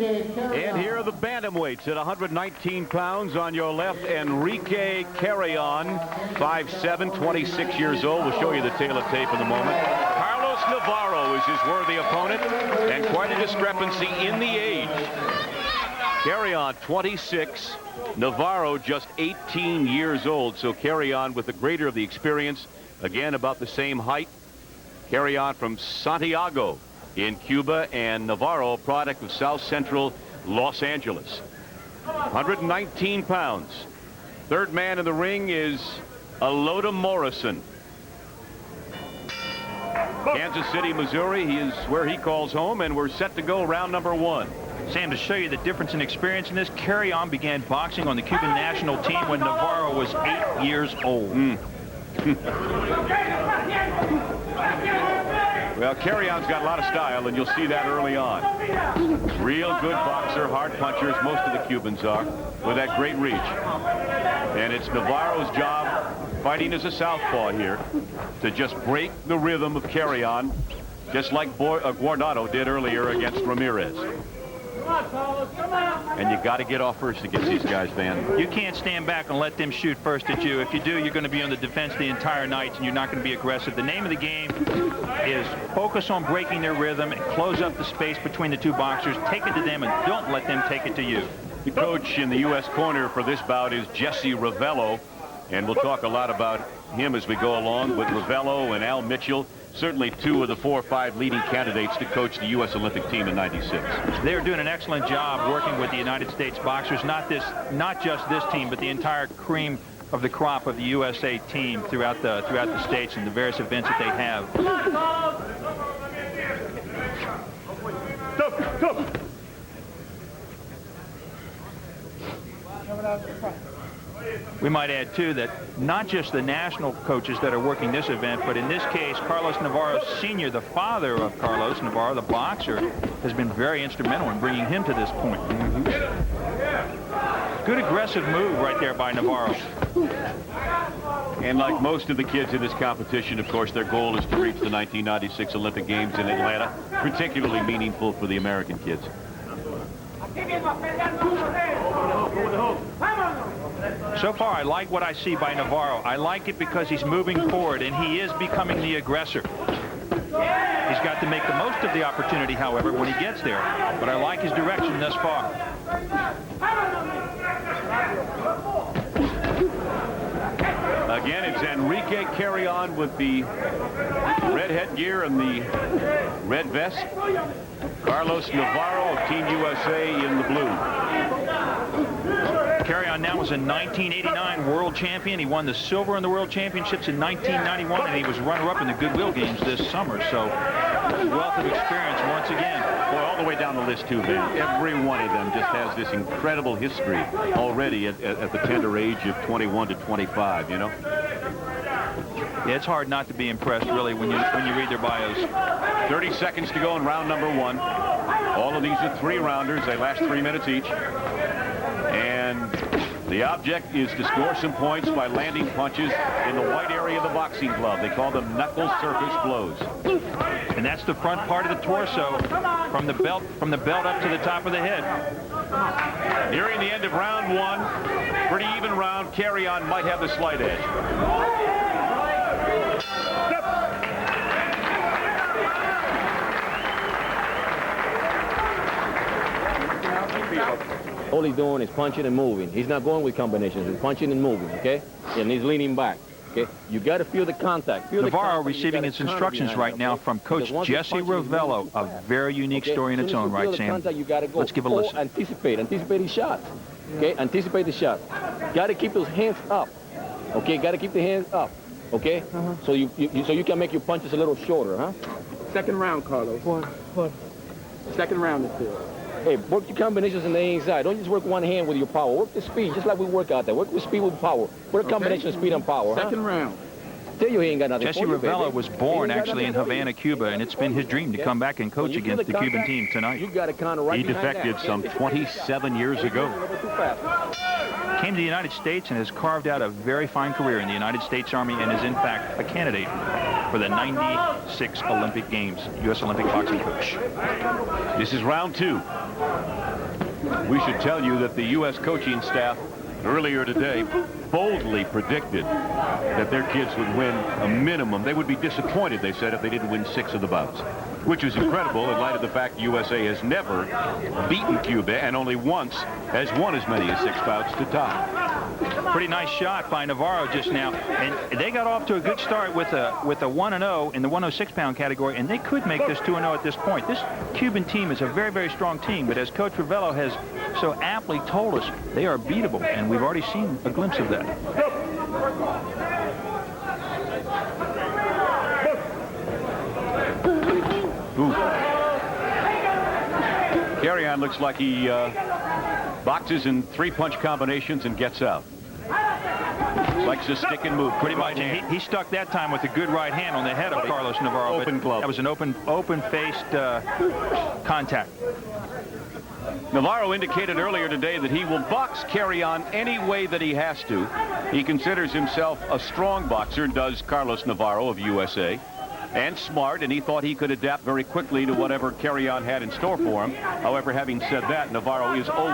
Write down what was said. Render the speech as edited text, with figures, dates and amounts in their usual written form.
And here are the bantamweights at 119 pounds. On your left, Enrique Carrion, 5'7", 26 years old. We'll show you the tail of tape in a moment. Carlos Navarro is his worthy opponent, and quite a discrepancy in the age. Carrion, 26. Navarro, just 18 years old. So Carrion with the greater of the experience. Again, about the same height. Carrion from Santiago in Cuba, and Navarro, a product of South Central Los Angeles. 119 pounds. Third man in the ring is Alota Morrison. Kansas City, Missouri. He is where he calls home, and we're set to go round number 1. Sam, to show you the difference in experience in this, Carrion began boxing on the Cuban national team when Navarro was 8 years old. Well, Carrion's got a lot of style, and you'll see that early on. Real good boxer, hard puncher, as most of the Cubans are, with that great reach. And it's Navarro's job, fighting as a southpaw here, to just break the rhythm of Carrion, just like Guardado did earlier against Ramirez. And you got to get off first against these guys, Van. You can't stand back and let them shoot first at you. If you do, you're going to be on the defense the entire night, and you're not going to be aggressive. The name of the game is focus on breaking their rhythm and close up the space between the two boxers. Take it to them and don't let them take it to you. The coach in the U.S. corner for this bout is Jesse Ravello, and we'll talk a lot about him as we go along. But Ravello and Al Mitchell, certainly 2 of the 4 or 5 leading candidates to coach the U.S. Olympic team in '96. They're doing an excellent job working with the United States boxers, not just this team, but the entire cream of the crop of the USA team throughout the states and the various events that they have. We might add, too, that not just the national coaches that are working this event, but in this case, Carlos Navarro Sr., the father of Carlos Navarro, the boxer, has been very instrumental in bringing him to this point. Good aggressive move right there by Navarro. And like most of the kids in this competition, of course, their goal is to reach the 1996 Olympic Games in Atlanta, particularly meaningful for the American kids. So far, I like what I see by Navarro. I like it because he's moving forward, and he is becoming the aggressor. He's got to make the most of the opportunity, however, when he gets there. But I like his direction thus far. Again, it's Enrique Carrion with the red headgear and the red vest. Carlos Navarro of Team USA in the blue. Carrion now is a 1989 world champion. He won the silver in the world championships in 1991, and he was runner-up in the Goodwill Games this summer. So, wealth of experience once again. Boy, all the way down the list, too, Van. Every one of them just has this incredible history already at the tender age of 21 to 25, you know? Yeah, it's hard not to be impressed, really, when you read their bios. 30 seconds to go in round number 1. All of these are 3-rounders. They last 3 minutes each. And the object is to score some points by landing punches in the white area of the boxing glove. They call them knuckle surface blows. And that's the front part of the torso, from the belt up to the top of the head. Nearing the end of round 1, pretty even round. Carrion might have the slight edge. All he's doing is punching and moving. He's not going with combinations. He's punching and moving, okay? And he's leaning back, okay? You got to feel the contact. Navarro receiving his instructions right now from Coach Jesse Ravello. A very unique story in its own right, Sam. Let's give a listen. Anticipate his shots, okay? Anticipate the shot. Got to keep those hands up, okay? Got to keep the hands up, okay? So you can make your punches a little shorter, huh? Second round, Carlos. What? Second round is still. Hey, work your combinations on the inside. Don't just work one hand with your power. Work the speed, just like we work out there. Work with speed with power. Work a combination of speed and power. Second round. Tell you he ain't got nothing. Jesse Ravello was born actually in Havana, Cuba, and it's been his dream to come back and coach against the Cuban team tonight. You got to counter right. He defected some 27 years ago. Came to the United States and has carved out a very fine career in the United States Army, and is in fact a candidate for the '96 Olympic Games, U.S. Olympic boxing coach. This is round 2. We should tell you that the U.S. coaching staff earlier today boldly predicted that their kids would win a minimum. They would be disappointed, they said, if they didn't win 6 of the bouts, which is incredible in light of the fact the USA has never beaten Cuba and only once has won as many as 6 bouts to tie. Pretty nice shot by Navarro just now, and they got off to a good start with a 1-0 in the 106-pound category, and they could make this 2-0 at this point. This Cuban team is a very, very strong team, but as Coach Ravello has so aptly told us, they are beatable, and we've already seen a glimpse of that. Ooh. Carrion looks like he boxes in 3-punch combinations and gets out. Likes to stick and move Pretty much. And he stuck that time with a good right hand on the head of Carlos Navarro. Open glove. That was an open-faced contact. Navarro indicated earlier today that he will box Carrion any way that he has to. He considers himself a strong boxer, does Carlos Navarro of USA, and smart, and he thought he could adapt very quickly to whatever Carrion had in store for him. However, having said that, Navarro is old